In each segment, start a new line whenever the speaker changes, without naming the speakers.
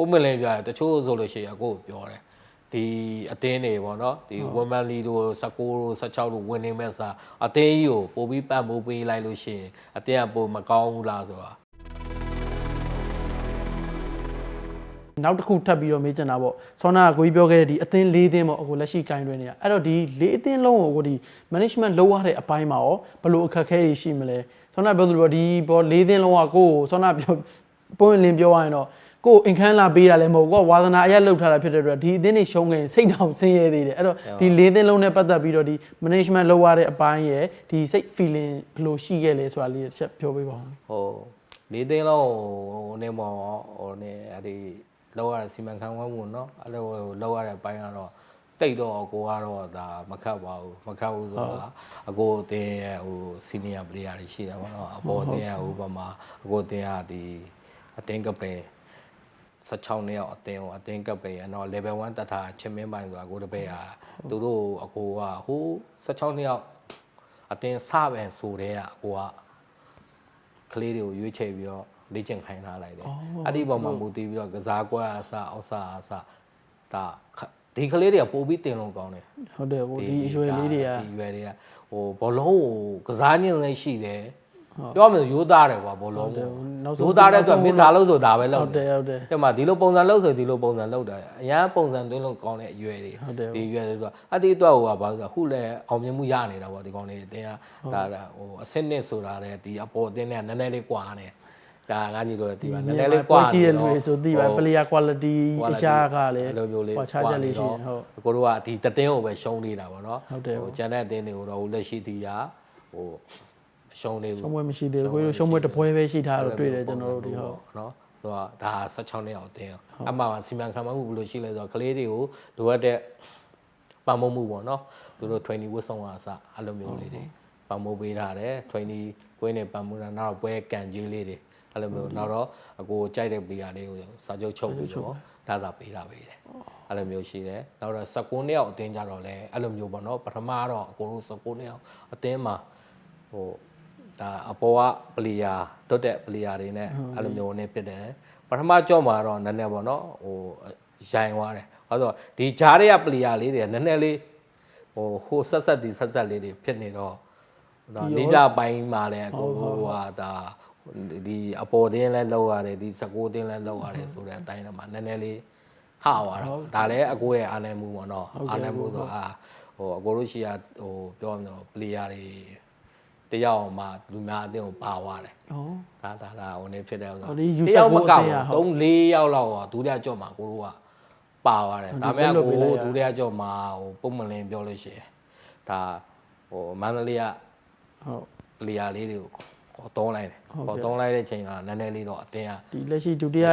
ပုံမလင်းပြတချို့ဆိုလို့ရှိရင်အခုပြောတယ်ဒီအတင်းတွေပေါ့နော်ဒီဝန်မန်လီတို့19တို့16တို့ဝင်နေမဲ့စာအတင်းကြီးကိုပို့ပြီးပတ်မိုးပေးလိုက်လို့ရှိရင်အတင်းကပို့မကောင်းဘူးလားဆိုတာ
နောက်တစ်ခုထပ်ပြီးတော့မေးချင်တာပေါ့ဆောနာကိုကြီးပြောခဲ့တဲ့ဒီအသင်း၄သင်းပေါ့အခုလက်ရှိကိုင်းတွင်နေရအဲ့တော့ဒီ၄အသင်းလုံးကိုဒီ management လုပ်ရတဲ့အပိုင်းမှာရောဘယ်လိုအခက်အခဲတွေရှိမလဲဆောနာပြောသလိုဒီဘော၄သင်းလုံးကကိုဆောနာပြောပုံလင်းပြောရရင်တော့ကိုအင်ခန်းလာပေးတာလည်းမဟုတ်ကိုဝါသနာအရက်လောက်ထားတာဖြစ်တဲ့အတွက်ဒီအသင်းတွေရှုံးခဲ့စိတ်တောင်ဆင်းရဲသေးတယ်အဲ့တော့ဒီ၄သင်းလုံးနဲ့ပတ်သက်ပြီးတော့ဒီ management လုပ်ရတဲ့အပိုင်းရဲ့ဒီစိတ် feeling ဘယ်လိုရှိခဲ့လဲဆိုတာလေးတစ်ချက်ပြောပေးပါဦး
ဟို၄သင်းလုံးဟိုနေမောဟိုနေအဲ့ဒီလောက်ရတဲ့စီမံခန့်ခွဲမှုเนาะအဲ့လိုလောက်ရတဲ့အပိုင်းကတော့တိတ်တော့ကိုကတော့ဒါမခတ်ပါဘူးမခတ်ဘူးဆိုတာအကိုအတင်းရဲ့ဟို senior player တွေရှိတယ်ပေါ့နော်အပေါ်အတင်းရဲ့ဟိုဘက်မှာအကိုအတင်းကဒီအတင်းကပင်16နှစ်ရောက်အတင်းကိုအတင်းကပင်အဲ့တော့ level 1တက်တာချင်းမင်းပိုင်းဆိုတာကိုတပည့်ဟာသူတို့အကိုကဟို16နှစ်ရောက်အတင်းစပင်ဆိုတဲ့အကိုကကလေးတွေကိုရွေးချယ်ပြီးတော့လေ့ကျင့်ခိုင်းထားလိုက်တယ်အဲ့ဒီပုံမှာမူတည်ပြီးတော့ကစားကွက်အစအောက်စအစဒါဒီကလေးတွေကပို့ပြီးတင်လုံးကောင်းတယ်
ဟုတ်တယ်ဟိုဒီအရွယ်လေးတွေက
ဒီရွယ်တွေကဟိုဘောလုံးကိုကစားခြင်းလည်းရှိတယ်ပြောရမယ်ရိုးသားတယ်ကွာဘောလုံးရိုးသားတဲ့အတွက်မင်းဒါလို့ဆိုဒါပဲလုပ်တယ်
ဟုတ်တယ်
တဲ့မှာဒီလိုပုံစံလုပ်ဆိုဒီလိုပုံစံလုပ်တာအရန်ပုံစံသွင်းလို့ကောင်းတဲ့အရွယ်တွေဒီရွယ်တွေဆိုအဲ့ဒီအတွက်ဟိုကဘာလို့ဆိုခုလည်းအောင်မြင်မှုရနေတာပေါ့ဒီကောင်လေးအတင်းကဒါဟိုအဆင့်နှစ်ဆိုတာလည်းဒီအပေါ်အတင်းနဲ့နည်းနည်းလေးကွာနေဒါငါညီတို့ဒီမှာနည်းနည်းလေးကွာ
ကြည့်ရလူတွေဆိုသိပါ player quality အရှားကလည်းကွာခြားချက်လေးရှိတယ်ဟုတ်
ကိုတို့ကဒီတတင်းကိုပဲရှုံးနေတာပေါ့နော်ဟိုကျန်တဲ့အတင်းတွေကိုတော့ဟိုလက်ရှိတီးရဟိုရှုံးနေဘူး
ရှုံးပွဲမရှိသေးဘူးကိုတို့ရှုံးပွဲတစ်ပွဲပဲရှိထားတော့တွေ့တယ်ကျွန်တော်တို့ဒီဟုတ်
နော်သူကဒါ16နှစ်အောင်တင်းအမှစီမံခန့်ခွဲမှုဘယ်လိုရှိလဲဆိုတော့ကလေးတွေကိုလိုအပ်တဲ့ပံ့ပိုးမှုပေါ့နော်သူတို့ training ဝတ်ဆောင်အစအဲ့လိုမျိုးလေးတွေပံ့ပိုးပေးထားတယ် training ကွင်းနဲ့ပံ့ပိုးတာနောက်ပွဲကန်ကြီးလေးတွေအဲ့လိုမျိုးနောက်တော့အကိုကြိုက်တဲ့ player လေးကိုစာချုပ်ချုပ်ပြီးတော့ဒါသာပေးတာပဲတယ်အဲ့လိုမျိုးရှိတယ်နောက်တော့19နှစ်အောင်အတင်းကြတော့လဲအဲ့လိုမျိုးပေါ့နော်ပထမတော့အကိုတို့19နှစ်အောင်အတင်းမှာဟိုဒါအပေါ်က player တွတ်တဲ့ player တွေနဲ့အဲ့လိုမျိုးနဲ့ဖြစ်တယ်ပထမကြော့မှာတော့နည်းနည်းပေါ့နော်ဟိုရိုင်သွားတယ်ဘာလို့ဒီဂျားတွေက player လေးတွေနည်းနည်းလေးဟိုဆက်ဒီဆက်လေးတွေဖြစ်နေတော့တော့နေပြပိုင်းမှာလဲအကိုတို့ကဒါဒီအပေါ်တင်းလဲလောက်ရတယ်ဒီ19တင်းလဲလောက်ရတယ်ဆိုတဲ့အတိုင်းတော့မှနည်းနည်းလေးဟာသွားတော့ဒါလည်းအကိုရဲ့အာနယ်မှုပေါ့နော်အာနယ်မှုဆိုဟိုအကိုတို့ရှိရဟိုပြောရမလို့ player တွေတယောက်မှလူများအတင်းကိုပါသွားတယ်။ဒါဟိုနေဖြစ်တယ်ဆိုတော့တယောက်မကောက်ဘူး3-4ယောက်လောက်ဒုတိယကြော့မှာကိုတို့ကပါသွားတယ်။ဒါပေမဲ့ကိုဒုတိယကြော့မှာဟိုပုံမလင်းပြောလို့ရှိရင်ဒါဟိုမန္တလေးက
ဟုတ်
player လေးတွေကိုခေါ်တုံးလိုက်တယ်ခေါ်တုံးလိုက်တဲ့ချိန်ကနည်းနည်းလေးတော့အတင်းက
ဒီလက်ရှိဒုတိယ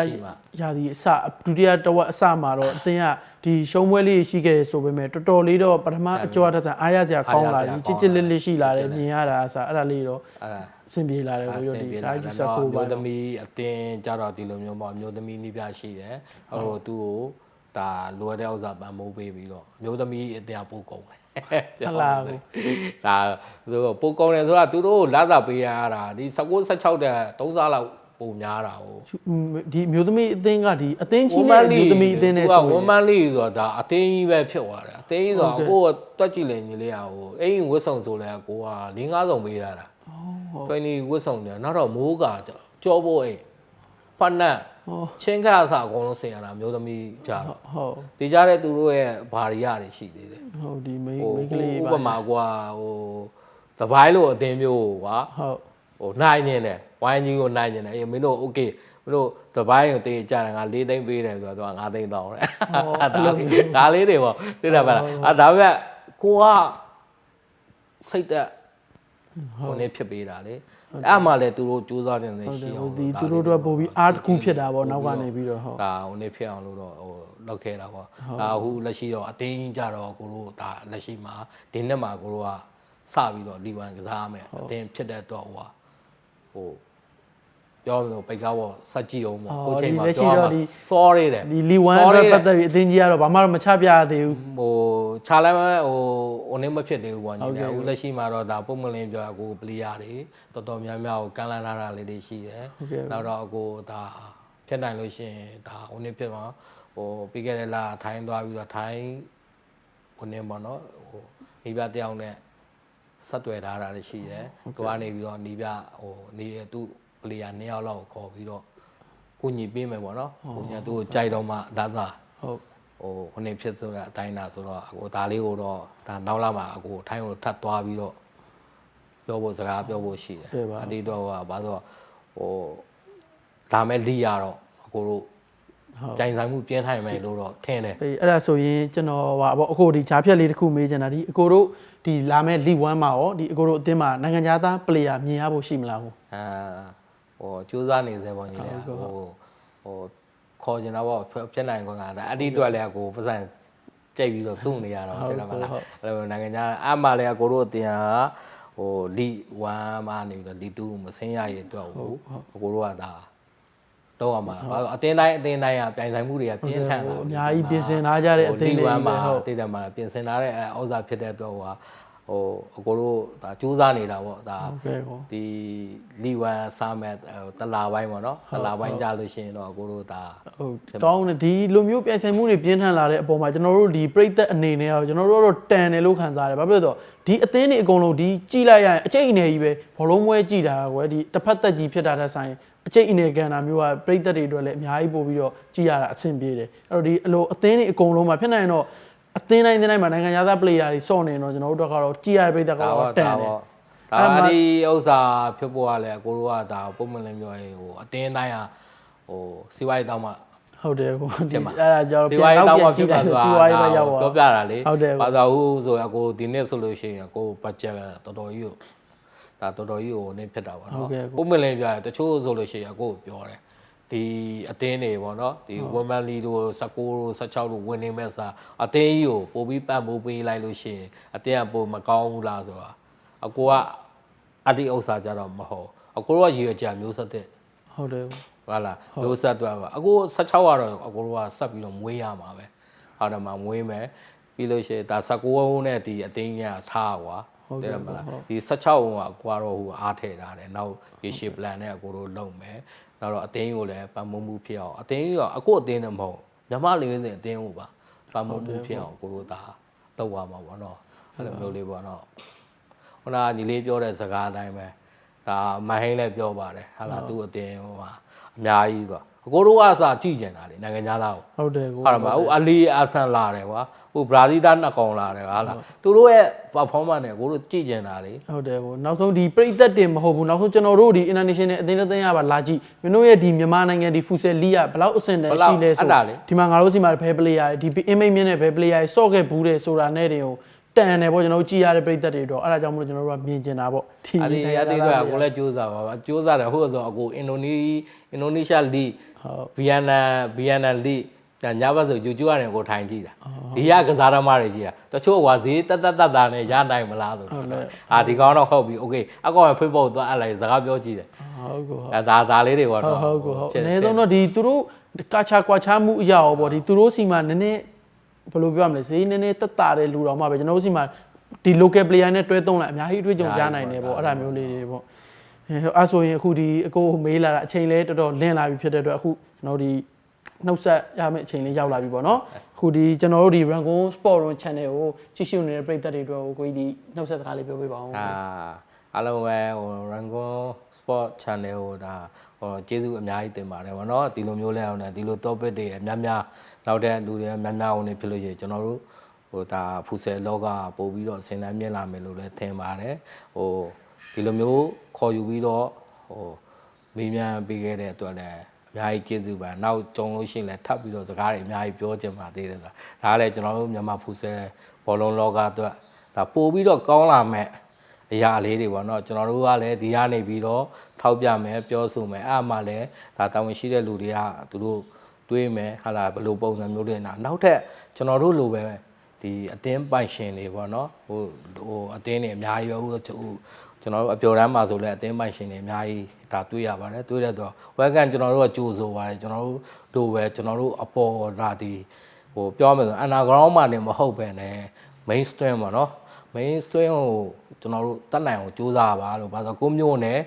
ရာသီအစဒုတိယတဝက်အစမှာတော့အတင်းကဒီရှုံးပွဲလေးရှိခဲ့တယ်ဆိုပေမဲ့တော်တော်လေးတော့ပထမအကျော်တက်ဆန်အားရစရာကောင်းလာတယ်ချစ်ချစ်လေးလေးရှိလာတယ်မြင်ရတာအစအဲ့ဒါလေးတော့အဆင်ပြေလာတယ်ကိုရဒီဒါယူဆက်ဖို့ပါ
မျိုးသမီးအတင်းကြတော့ဒီလိုမျိုးပေါ့မျိုးသမီးနိပြရှိတယ်ဟိုသူ့ကိုဒါလိုရတဲ့ဥစ္စာပံ့ပိုးပေးပြီးတော့မျိုးသမီးအတင်းပို့ကုန်တယ်
ဟုတ်လားဒါ
သူပိုကောင်းတယ်ဆိုတာသူတို့လာသာပေးရတာဒီ19 16တဲ့3စားလောက်ပုံများတာဟို
ဒီမျိုးသမီးအသင်းကဒီအသင်းကြီးနဲ့မျိုးသမီးအသင်းနဲ့
ဆိုဝမ်မန်လီဆိုတာဒါအသင်းကြီးပဲဖြစ်သွားတယ်အသင်းကြီးဆိုတာကိုကတွက်ကြည့်လေညီလေးဟိုအိမ်ဝတ်ဆောင်ဆိုလဲကိုက4-5ဆောင်ပေးရတာဟုတ်20ဝတ်ဆောင်တယ်နောက်တော့မိုးကကြောဖို့အိမ်ဖတ်နက်ချင်းခါအစားအကုန်လုံးဆင်ရတာမျိုးသမီးကြတော့
ဟုတ်
ဒီကြတဲ့သူတို့ရဲ့ဘာရီယာတွေရှိသေးတယ်
ဟုတ်ဒီမိန်းကလေး
ဥပမာကွာဟိုတပိုင်းလို့အတင်းမျိုးကွာ
ဟုတ်
ဟိုနိုင်နေတယ်ဝိုင်းကြီးကိုနိုင်နေတယ်အေးမင်းတို့โอเคမင်းတို့တပိုင်းကိုတေးကြတယ်ငါ4သိန်းပေးတယ်ဆိုတော့5သိန်းတောင်းတယ်ဒါလေးတွေပေါ့သိတာပါလားဒါပေမဲ့ကိုကစိတ်သက်ဟိုနေဖြစ်ပေးတာလေအဲ့မှလည်းသူတို့စူးစမ်းနေတယ်ရှိအောင်
ဒီသူတို့တော့ပို့ပြီးအားတစ်ခုဖြစ်တာပေါ့နောက်ကနေပြီးတော့ဟုတ်
ဒါဟိုနေဖြစ်အောင်လို့တော့ဟိုလောက်ခဲ့တာပေါ့ဒါဟိုလက်ရှိတော့အတင်းကြီးကြတော့ကိုတို့ဒါလက်ရှိမှာဒီနှစ်မှာကိုတို့ကစပြီးတော့လီဝမ်ကစားမယ်အတင်းဖြစ်တဲ့တော့ဟိုပြောလို့ပိတ်ကားပေါ့စက်ကြည့်အောင်ပေါ့ဟိုချိန်မှာပြောမှာ sorry တယ်
ဒီလီဝမ်အတွက်ပတ်သက်ပြီးအတင်းကြီးကတော့ဘာမှတော့မချပြရသေးဘူး
ဟိုခြားလိုက်ဟိုနေမဖြစ်သေးဘူးပေါ့ညီလေးအခုလက်ရှိမှာတော့ဒါပုံမလင်းပြောအကိုပလီယာတွေတော်တော်များများကိုကန်လန်းလာတာလေးတွေရှိတယ်နောက်တော့အကိုဒါ ဖြစ်နိုင်လို့ရှိရင်ဒါဟိုနေ့ဖြစ်မှာဟိုပြီးခဲ့တဲ့လထိုင်းသွားပြီးတော့ထိုင်းဟိုနေ့ပေါ့နော်ဟိုမိဘတယောက်နဲ့ဆက်တွေ့ထားတာရှိတယ်သူကနေပြီးတော့နီးပြဟိုနေသူ့ပလေယာ2ယောက်လောက်ခေါ်ပြီးတော့ကိုညီပေးမယ်ပေါ့နော်ကိုညာသူ့ကိုကြိုက်တော့မှဒါသာ
ဟုတ်
ဟိုဟိုနေ့ဖြစ်ဆိုတဲ့အတိုင်းလားဆိုတော့အကိုဒါလေးကိုတော့ဒါနောက်လာမှာအကိုထိုင်းကိုထပ်သွားပြီးတော့ပြောဖို့စကားပြောဖို့ရှိတယ်အတီးတော့ဘာလို့ဟိုဒါမဲ့လီရတော့အကိုတို့ကြိုင်ဆိုင်မှုပြင်းထိုင်မယ်လို့တော့ထင်တယ်
အေးအဲ့ဒါဆိုရင်ကျွန်တော်ဟာပေါ့အခုဒီဂျားဖြတ်လေးတစ်ခုမေးချင်တာဒီအကိုတို့ဒီလာမဲ့လီ1မှာရောဒီအကိုတို့အသင်းမှာနိုင်ငံခြားသားပလေယာမြင်ရဖို့ရှိမလားဟို
ဟိုကြိုးစားနေစေပေါ့ညီလေးဟိုခေါ်ကျင်တော့ဖြစ်နိုင်ခွင့်ကဒါအတီးအတွက်လည်းအကိုပတ်စံကြိတ်ပြီးတော့စုနေရတော့တဲ့လားမလားအဲ့လိုနိုင်ငံခြားအမှလည်းအကိုတို့အတင်ဟာဟိုလီ1မှာနေပြီးတော့လီ2မဆင်းရရအတွက်ကိုအကိုတို့ကဒါတော့ရမှာအတင်းတိုင်းကပြိုင်ဆိုင်မှုတွေကပြင်းထန်လာ
အများကြီးပြင်ဆင်ထားကြတဲ့အတင်းတွေ
မှာတည်တယ်မှာပြင်ဆင်ထားတဲ့ဩဇာဖြစ်တဲ့အတွက်ဟိုအကိုတို့ဒါကြိုးစားနေတာပေါ့ဒါဒီလီ1စားမဲ့တလာပိုင်းပေါ့နော်တလာပိုင်းကြလို့ရှိရင်တော့အကိုတို့ဒါ
ဟုတ်ကောင်းတယ်ဒီလိုမျိုးပြင်ဆင်မှုတွေပြင်းထန်လာတဲ့အပေါ်မှာကျွန်တော်တို့ဒီပြိသက်အနေနဲ့ကျွန်တော်တို့တော့တန်တယ်လို့ခံစားရတယ်ဘာဖြစ်လို့လဲဆိုတော့ဒီအသင်းတွေအကုန်လုံးဒီကြည်လိုက်ရရင်အကျိတ်အနေကြီးပဲဘောလုံးပွဲကြည်တာကွယ်ဒီတစ်ဖက်သက်ကြီးဖြစ်တာတဲ့ဆိုင်အကျိတ်အနေကန်တာမျိုးကပြိသက်တွေအတွက်လည်းအများကြီးပို့ပြီးတော့ကြည်ရတာအဆင်ပြေတယ်အဲ့တော့ဒီအလိုအသင်းတွေအကုန်လုံးမှာဖြစ်နိုင်တော့အသင်းတိုင်းမှာနိုင်ငံခြားသားပလေယာတွေစော့နေတော့ကျွန်တော်တို့ကတော့ကြည်ရတဲ့ပြိသက်ကတော့တန်တယ်
ဒါဒီဥစ္စာဖြစ်ဖို့ကလည်းအကိုတို့ကဒါပုံမှန်လည်းပြောရင်ဟိုအတင်းတိုင်းကဟိုစီဝိုင်းတောင်းမှဟ
ုတ်တယ်ကိုဒီအဲ့ဒါကြောင့်ပြန်တော့ပြန်ကြည့်တယ်စီဝိုင်းပဲရောက်
ပြောပြတာလေဘာသာဟုတ်ဆိုအကိုဒီနေ့ဆိုလို့ရှိရင်အကိုဘတ်ဂျက်တော်တော်ကြီးကိုဒါတော်တော်ကြီးကိုနေဖြစ်တာပေါ့နော်ပုံမှန်လည်းပြောရင်တချို့ဆိုလို့ရှိရင်အကိုပြောတယ်ဒီအတင်းတွေပေါ့နော်ဒီဝမ်မန်လီတို့19တို့16တို့ဝင်နေမဲ့စားအတင်းကြီးကိုပို့ပြီးပတ်မိုးပေးလိုက်လို့ရှိရင်အတင်းကပို့မကောင်းဘူးလားဆိုတာအကိုကအတိဥစ္စာကြတော့မဟုတ်အကိုတို့ကရည်ရွယ်ချက်မျိုးဆက်တဲ့ဟ
ုတ်တယ်
ဟုတ်လားမျိုးဆက်တော့အကို16ကတော့အကိုတို့ကဆက်ပြီးတော့မွေးရမှာပဲဟုတ်တယ်မှာမွေးမယ်ပြီးလို့ရှိရင်ဒါ19နဲ့ဒီအတင်းကြီးကထားကွာတဲ့မလားဒီ16ကကွာတော့ဟိုအားထည့်ထားတယ်နောက်ရေရှည် plan နဲ့အကိုတို့လုပ်မယ်နောက်တော့အတင်းကိုလည်းပတ်မမှုဖြစ်အောင်အတင်းကြီးကအကိုအတင်းနဲ့မဟုတ်မြမလေးစင်အတင်းကိုပါပတ်မမှုဖြစ်အောင်ကိုတို့ဒါလုပ်ရမှာပေါ့နော်အဲ့လိုမျိုးလေးပေါ့နော်ခုနကညီလေးပြောတဲ့စကားအတိုင်းပဲဒါမဟိန်းလည်းပြောပါတယ်ဟာလာသူ့အတင်းဟိုမှာအများကြီးပေါ့အကိုတို့ကအစားကြည့်ကြတာလေနိုင်ငံခြားသားကို
ဟုတ်တယ်ကို
ဟုတ်တယ်မဟုတ်အလီအာဆန်လာတယ်ကွာဟိုဘရာဇီးသားနှစ်ကောင်လာတယ်ဟာလားသူတို့ရဲ့ performance နဲ့ကိုတို့ကြည့်ကြတာလေဟ
ုတ်တယ်ကိုနောက်ဆုံးဒီပြိသက်တင်မဟုတ်ဘူးနောက်ဆုံးကျွန်တော်တို့ဒီ international အသင်းတစ်သင်းရပါလာကြည့်မင်းတို့ရဲ့ဒီမြန်မာနိုင်ငံဒီဖူဆယ်လီကဘယ်လောက်အဆင့်တန်းရှိလဲဆိုဒီမှာငါတို့စီမှာဘယ် player ဒီ image မြင့်နဲ့ဘယ် player ဆော့ခဲ့ဘူးတယ်ဆိုတာနဲ့တင်ကိုတန်တယ်ပေါ့ကျွန်တော်တို့ကြည်ရတဲ့ပြိသက်တွေတော့အဲ့ဒါကြောင့်မလို့ကျွန်တော်တို့ကမြင်ကျင်တာပေါ့
ဒီအသေးတော့ကိုလည်းစူးစမ်းပါပါစူးစမ်းတယ်ဟုတ်ဆိုအကိုအင်ဒိုနီးရှားလီဗီယက်နမ်လီညဘက်ဆိုဂျူဂျူရတယ်ကိုထိုင်ကြည့်တာဒီကကစားသမားတွေကြီးอ่ะတချို့ဟွာဈေးတက်နဲ့ရနိုင်မလားဆိုတော့ဒီကောင်တော့ဟုတ်ပြီโอเคအကောင် Facebook သွားအလိုက်စကားပြောကြည့်တယ်
ဟုတ်ကောဒ
ါလေးတွေပေါ့နော်ဟ
ုတ်ကောဟုတ်အနည်းဆုံးတော့ဒီသူတို့ကာချာကွာချမှုအရာရောပေါ့ဒီသူတို့စီမှာနည်းနည်းဘယ်လိုပြောရမလဲဈေးနည်းနည်းတက်တာတဲ့လူတော်မှပဲကျွန်တော်တို့စီမှာဒီ local player နဲ့တွဲသုံးလိုက်အများကြီးအတွေ့အကြုံကြားနိုင်တယ်ပေါ့အဲ့ဒါမျိုးလေးတွေပေါ့အဲ့ဆိုရင်အခုဒီအကိုမေးလာတာအချိန်လဲတော်တော်လင်းလာပြီဖြစ်တဲ့အတွက်အခုကျွန်တော်ဒီနှုတ်ဆက်ရမယ့်အချိန်လေးရောက်လာပြီပေါ့နော်အခုဒီကျွန်တော်တို့ဒီ Rangoon Sport Room Channel ကိုကြည့်ရှုနေတဲ့ပရိသတ်တွေအတွက်ကိုကြီးဒီနှုတ်ဆက်စကားလေးပြောပြပါဦး
အားလုံးပဲဟို Rangoon Sport Channel ကိုဒါဟိုကျေးဇူးအများကြီးတင်ပါတယ်ဗောနော်ဒီလိုမျိုးလဲအောင်နဲ့ဒီလို topic တွေအများနောက်တဲ့လူတွေအများအောင်နေဖြစ်လို့ရှိရင်ကျွန်တော်တို့ဟိုဒါဖူဆယ်လောကပို့ပြီးတော့ဆင်တန်းမြင်လာမယ်လို့လည်းထင်ပါတယ်ဟိုဒီလိုမျိုးခေါ်ယူပြီးတော့ဟိုမေးမြန်းပေးခဲ့တဲ့အတွက်လည်းအများကြီးကျေးဇူးပါနောက်ကြုံလို့ရှိရင်လည်းထပ်ပြီးတော့စကားတွေအများကြီးပြောချင်ပါသေးတယ်ဆိုတာဒါကလည်းကျွန်တော်တို့မြန်မာဖူဆယ်ဘောလုံးလောကအတွက်ဒါပို့ပြီးတော့ကောင်းလာမဲ့အရာလေးတွေပေါ့နော်ကျွန်တော်တို့ကလည်းဒီကနေပြီးတော့ထောက်ပြမယ်ပြောဆိုမယ်အဲ့မှလည်းဒါတာဝန်ရှိတဲ့လူတွေကသူတို့တွေးမယ်ဟာလာဘယ်လိုပုံစံမျိုးတွေနောက်ထပ်ကျွန်တော်တို့လိုပဲဒီအတင်းပိုင်ရှင်တွေပေါ့နော်ဟိုအတင်းတွေအများကြီးပဲဟိုကျွန်တော်တို့အပျော်တမ်းမှာဆိုလဲအတင်းပိုင်ရှင်တွေအများကြီးဒါတွေးရပါတယ်တွေးတဲ့တော့ဝက်ကန်ကျွန်တော်တို့ကကြိုးဆိုပါတယ်ကျွန်တော်တို့ပဲကျွန်တော်တို့အပေါ်ဒါဒီဟိုပြောမယ်ဆိုအနာဂရောင်းမှနေမဟုတ်ပဲနဲ့ mainstream ပေါ့နော် mainstream ကိုကျွန်တော်တို့တက်နိုင်အောင်ကြိုးစားပါလို့ဘာလို့ကိုမျိုးနဲ့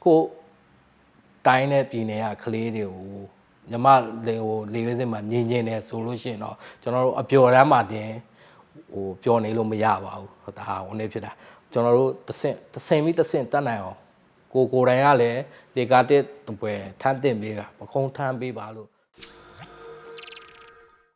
ကိုတိုင်းနဲ့ပြည်နယ်ကကလေးတွေကို ညီမလေဟိုလေရွေးစင်မှာမြင်နေတယ်ဆိုလို့ရှိရင်တော့ကျွန်တော်တို့အပျော်တမ်းမှာတင်ဟိုပျော်နေလို့မရပါဘူးဒါဟာဝင်နေဖြစ်တာကျွန်တော်တို့တဆင်ပြီးတတ်နိုင်အောင်ကိုယ်တိုင်ကလည်းဒီကာတစ်ပွဲထမ်းတင်ပေးတာပခုံးထမ်းပေးပါလို့